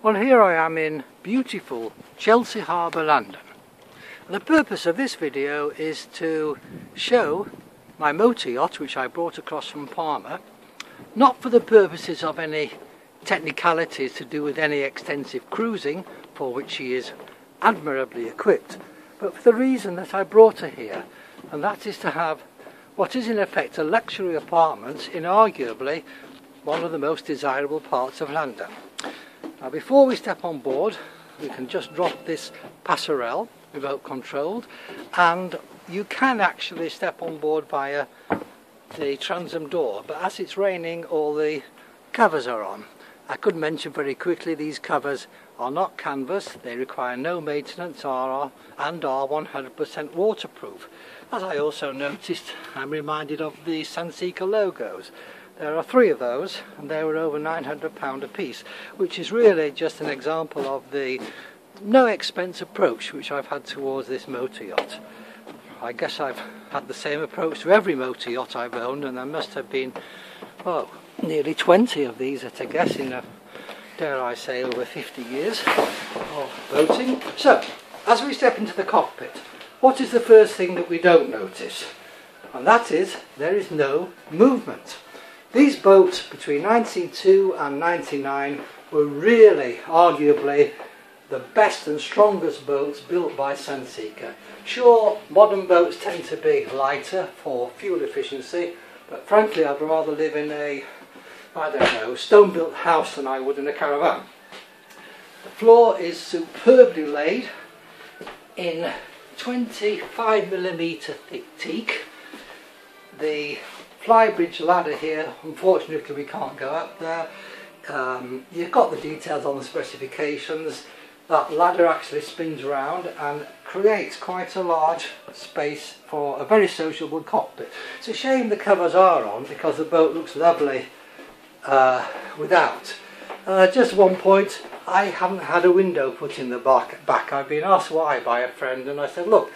Well, here I am in beautiful Chelsea Harbour, London. And the purpose of this video is to show my motor yacht, which I brought across from Palma, not for the purposes of any technicalities to do with any extensive cruising, for which she is admirably equipped, but for the reason that I brought her here, and that is to have what is in effect a luxury apartment in arguably one of the most desirable parts of London. Now, before we step on board, we can just drop this passerelle, remote controlled, and you can actually step on board via the transom door, but as it's raining all the covers are on. I could mention very quickly these covers are not canvas, they require no maintenance and are 100% waterproof. As I also noticed, I'm reminded of the Sunseeker logos. There are 3 of those and they were over £900 a piece, which is really just an example of the no expense approach which I've had towards this motor yacht. I guess I've had the same approach to every motor yacht I've owned, and there must have been, oh, nearly 20 of these at a guess in, dare I say, over 50 years of boating. So, as we step into the cockpit, what is the first thing that we don't notice? And that is, there is no movement. These boats between 1902 and 1999 were really, arguably, the best and strongest boats built by Sunseeker. Sure, modern boats tend to be lighter for fuel efficiency, but frankly I'd rather live in a, I don't know, stone-built house than I would in a caravan. The floor is superbly laid in 25mm thick teak. The flybridge ladder here, unfortunately we can't go up there. You've got the details on the specifications. That ladder actually spins around and creates quite a large space for a very sociable cockpit. It's a shame the covers are on because the boat looks lovely without. Just one point, I haven't had a window put in the back. I've been asked why by a friend, and I said, look,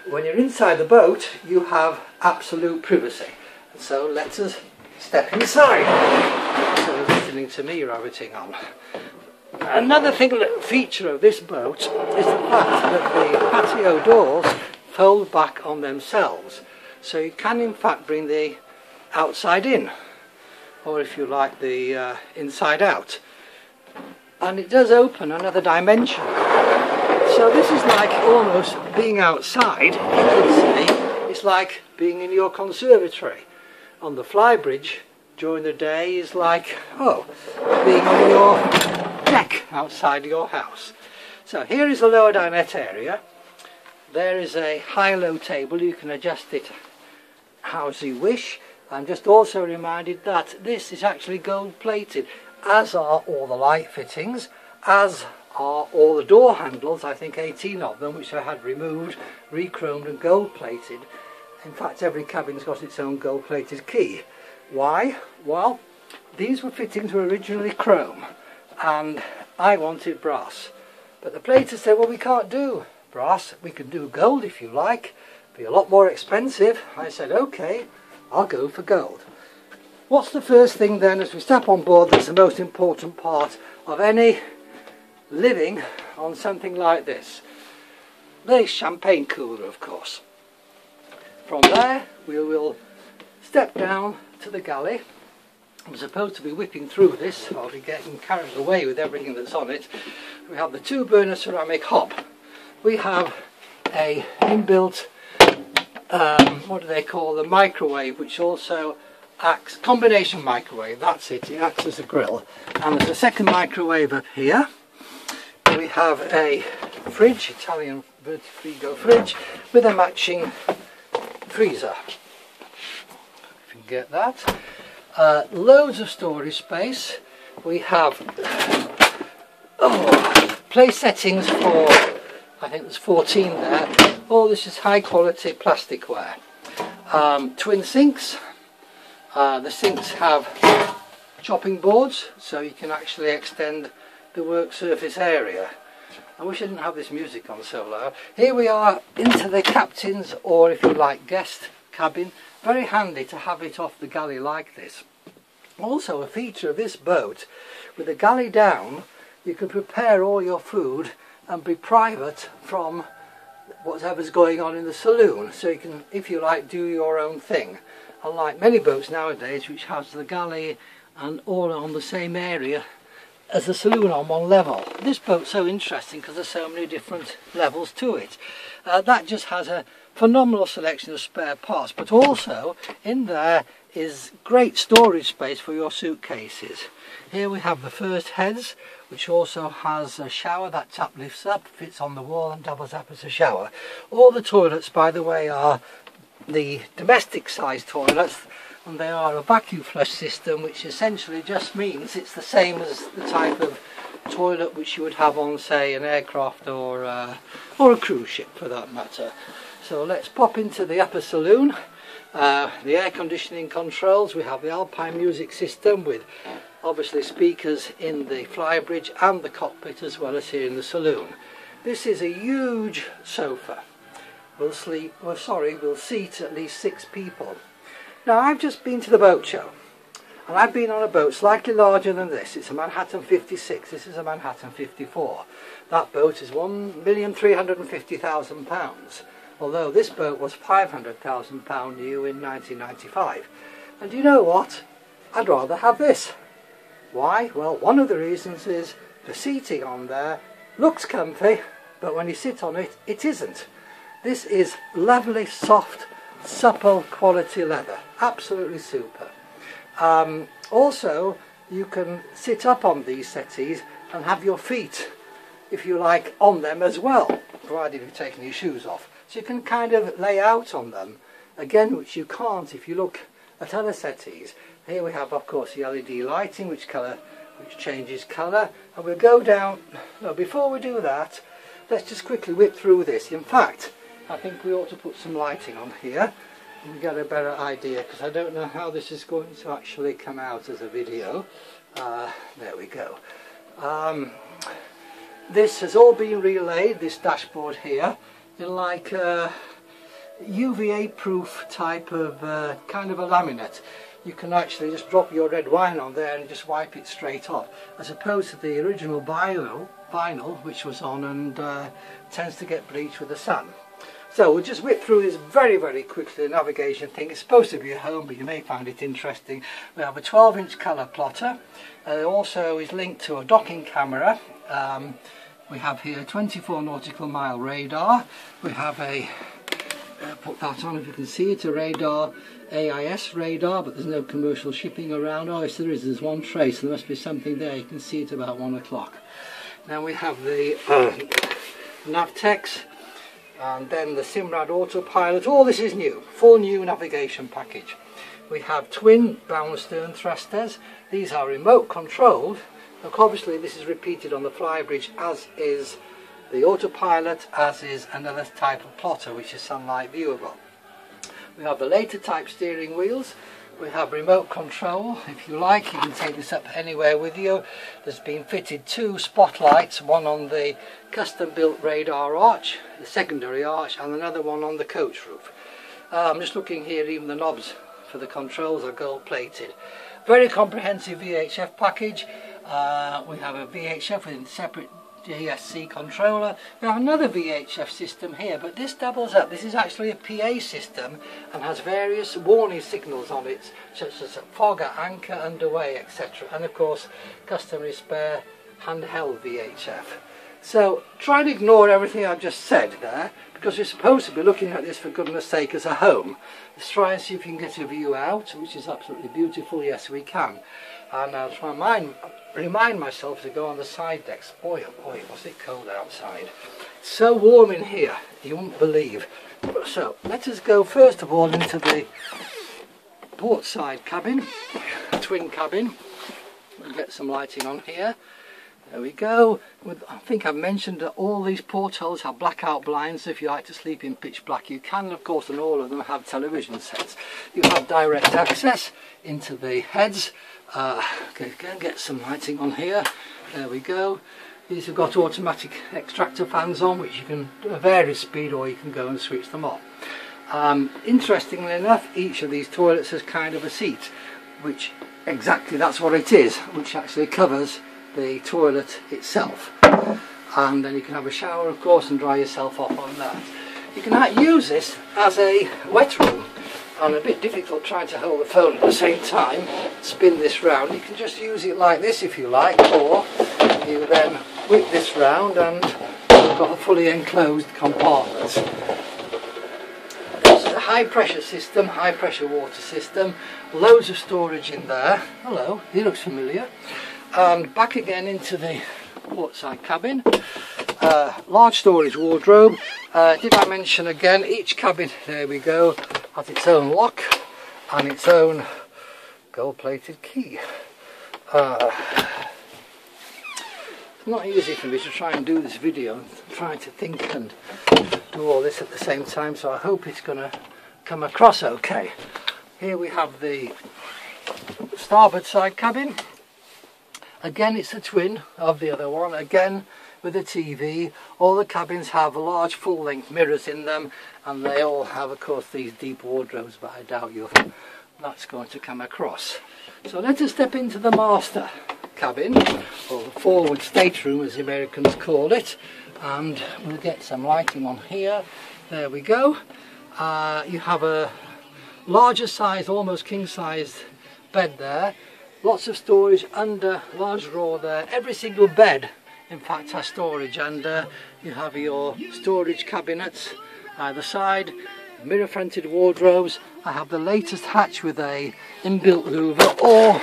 when you're inside the boat you have absolute privacy. So let us step inside. So listening to me rabbiting on. Another feature of this boat is the fact that the patio doors fold back on themselves. So you can in fact bring the outside in, or if you like the inside out. And it does open another dimension. So this is like almost being outside, you could say. It's like being in your conservatory. On the flybridge during the day is like, oh, being on your deck outside your house. So here is the lower dinette area. There is a high-low table. You can adjust it how you wish. I'm just also reminded that this is actually gold plated, as are all the light fittings, as are all the door handles, I think 18 of them, which I had removed, re-chromed and gold plated. In fact, every cabin's got its own gold-plated key. Why? Well, these fittings were originally chrome, and I wanted brass. But the plater said, well, we can't do brass. We can do gold if you like. It'll be a lot more expensive. I said, okay, I'll go for gold. What's the first thing then as we step on board that's the most important part of any living on something like this? The champagne cooler, of course. From there we will step down to the galley. I'm supposed to be whipping through this, I'll be getting carried away with everything that's on it. We have the 2-burner ceramic hob. We have a inbuilt, what do they call, the microwave, which also acts, combination microwave, that's it acts as a grill. And there's a second microwave up here. We have a fridge, Italian Vertigo fridge, with a matching freezer, if you can get that. Loads of storage space. We have place settings for, I think there's 14 there. All this is high quality plasticware. Twin sinks. The sinks have chopping boards, so you can actually extend the work surface area. I wish I didn't have this music on so loud. Here we are into the captain's, or if you like, guest cabin. Very handy to have it off the galley like this. Also a feature of this boat, with the galley down, you can prepare all your food and be private from whatever's going on in the saloon. So you can, if you like, do your own thing. Unlike many boats nowadays which has the galley and all on the same area as the saloon on one level. This boat's so interesting because there's so many different levels to it. That just has a phenomenal selection of spare parts, but also in there is great storage space for your suitcases. Here we have the first heads, which also has a shower. That tap lifts up, fits on the wall and doubles up as a shower. All the toilets, by the way, are the domestic size toilets, and they are a vacuum flush system, which essentially just means it's the same as the type of toilet which you would have on, say, an aircraft or a cruise ship for that matter. So let's pop into the upper saloon. The air conditioning controls, we have the Alpine music system with obviously speakers in the flybridge and the cockpit as well as here in the saloon. This is a huge sofa. We'll seat at least 6 people. Now, I've just been to the boat show, and I've been on a boat slightly larger than this. It's a Manhattan 56, this is a Manhattan 54. That boat is £1,350,000, although this boat was £500,000 new in 1995. And you know what? I'd rather have this. Why? Well, one of the reasons is the seating on there looks comfy, but when you sit on it, it isn't. This is lovely, soft, supple quality leather, absolutely super. Also, you can sit up on these settees and have your feet, if you like, on them as well, provided you've taken your shoes off. So you can kind of lay out on them, again, which you can't if you look at other settees. Here we have, of course, the LED lighting, which changes colour, and we'll go down. No, before we do that, let's just quickly whip through this. In fact, I think we ought to put some lighting on here and get a better idea, because I don't know how this is going to actually come out as a video. There we go. This has all been relayed, this dashboard here, in like a UVA proof type of kind of a laminate. You can actually just drop your red wine on there and just wipe it straight off, as opposed to the original vinyl which was on and tends to get bleached with the sun. So we'll just whip through this very, very quickly, the navigation thing. It's supposed to be a home, but you may find it interesting. We have a 12-inch colour plotter. It also is linked to a docking camera. We have here a 24 nautical mile radar. We have a, put that on if you can see it, a radar, AIS radar, but there's no commercial shipping around. Oh yes, there is, there's one trace, so there must be something there. You can see it about 1 o'clock. Now we have the Navtex, and then the Simrad autopilot. All this is new, full new navigation package. We have twin bow and stern thrusters. These are remote controlled. Look, obviously this is repeated on the flybridge, as is the autopilot, as is another type of plotter which is sunlight viewable. We have the later type steering wheels. We have remote control. If you like, you can take this up anywhere with you. There's been fitted 2 spotlights, one on the custom built radar arch, the secondary arch, and another one on the coach roof. I'm just looking here, even the knobs for the controls are gold plated. Very comprehensive VHF package. We have a VHF with a separate DSC controller. We have another VHF system here, but this doubles up. This is actually a PA system and has various warning signals on it, such as fog at anchor, underway, etc. And of course, customary spare handheld VHF. So try and ignore everything I've just said there, because we're supposed to be looking at this, for goodness sake, as a home. Let's try and see if we can get a view out, which is absolutely beautiful. Yes, we can. And I'll try and remind myself to go on the side decks. Boy, oh boy, was it cold outside. It's so warm in here, you wouldn't believe. So let us go first of all into the port side cabin, twin cabin. We'll get some lighting on here. There we go. I think I've mentioned that all these portholes have blackout blinds. If you like to sleep in pitch black, you can, of course, and all of them have television sets. You have direct access into the heads. Okay, again, get some lighting on here. There we go. These have got automatic extractor fans on, which you can vary speed, or you can go and switch them off. Interestingly enough, each of these toilets has kind of a seat, which exactly that's what it is, which actually covers the toilet itself, and then you can have a shower of course and dry yourself off on that. You can use this as a wet room, and a bit difficult trying to hold the phone at the same time, spin this round. You can just use it like this if you like, or you then whip this round and you've got a fully enclosed compartment. It's a high pressure system, high pressure water system, loads of storage in there. Hello, he looks familiar. And back again into the portside cabin. Large storage wardrobe. Did I mention again, each cabin, there we go, has its own lock and its own gold plated key. It's not easy for me to try and do this video, I'm trying to think and do all this at the same time, so I hope it's going to come across okay. Here we have the starboard side cabin. Again, it's a twin of the other one, again with a TV. All the cabins have large full-length mirrors in them, and they all have of course these deep wardrobes, but I doubt that's going to come across. So let us step into the master cabin, or the forward stateroom as the Americans call it, and we'll get some lighting on here. There we go. You have a larger size, almost king-sized bed there. Lots of storage under, large drawer there. Every single bed in fact has storage, and you have your storage cabinets either side, mirror fronted wardrobes. I have the latest hatch with a inbuilt louver, or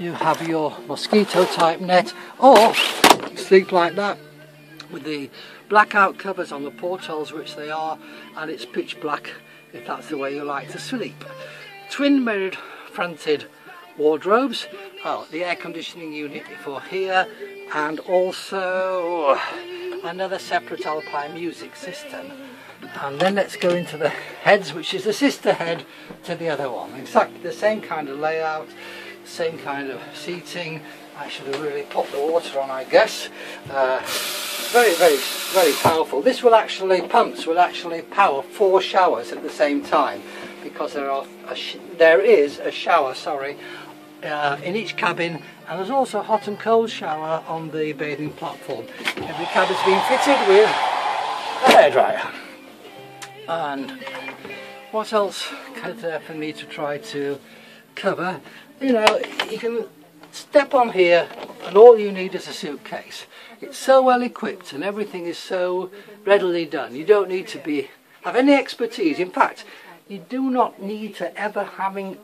you have your mosquito type net, or sleep like that with the blackout covers on the portholes, which they are, and it's pitch black if that's the way you like to sleep. Twin mirrored fronted wardrobes, the air conditioning unit for here, and also another separate Alpine music system. And then let's go into the heads, which is the sister head to the other one. Exactly the same kind of layout, same kind of seating. I should have really popped the water on, I guess. Very, very, very powerful. This will actually, pumps will actually power 4 showers at the same time, because there is a shower, in each cabin, and there's also a hot and cold shower on the bathing platform. Every cabin's been fitted with a hairdryer. And what else is there for me to try to cover? You know, you can step on here and all you need is a suitcase. It's so well equipped and everything is so readily done. You don't need to have any expertise. In fact, you do not need to having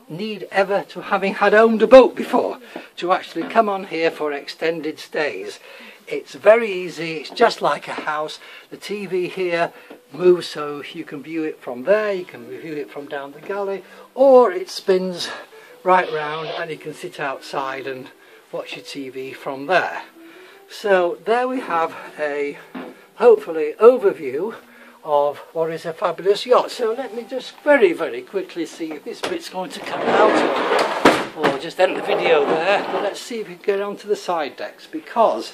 had owned a boat before to actually come on here for extended stays. It's very easy, it's just like a house. The TV here moves so you can view it from there, you can view it from down the galley, or it spins right round and you can sit outside and watch your TV from there. So there we have a, hopefully, overview of what is a fabulous yacht. So let me just very, very quickly see if this bit's going to come out, or just end the video there. But let's see if we can get onto the side decks, because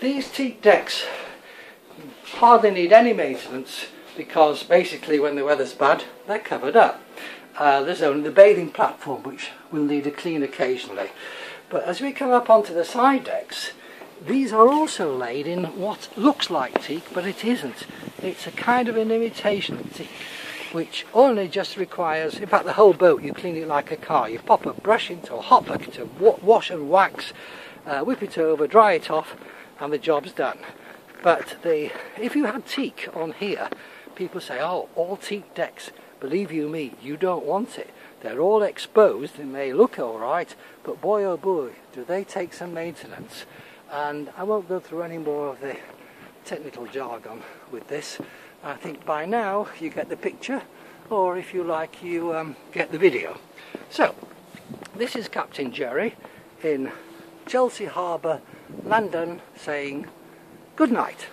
these teak decks hardly need any maintenance, because basically when the weather's bad they're covered up. There's only the bathing platform which will need a clean occasionally. But as we come up onto the side decks, these are also laid in what looks like teak, but it isn't. It's a kind of an imitation of teak, which only just requires, in fact the whole boat, you clean it like a car. You pop a brush into a hot bucket of wash and wax, whip it over, dry it off, and the job's done. But if you had teak on here, people say, oh, all teak decks, believe you me, you don't want it. They're all exposed and they look alright, but boy oh boy, do they take some maintenance. And I won't go through any more of the technical jargon with this. I think by now you get the picture, or if you like, you get the video. So, this is Captain Jerry in Chelsea Harbour, London, saying good night.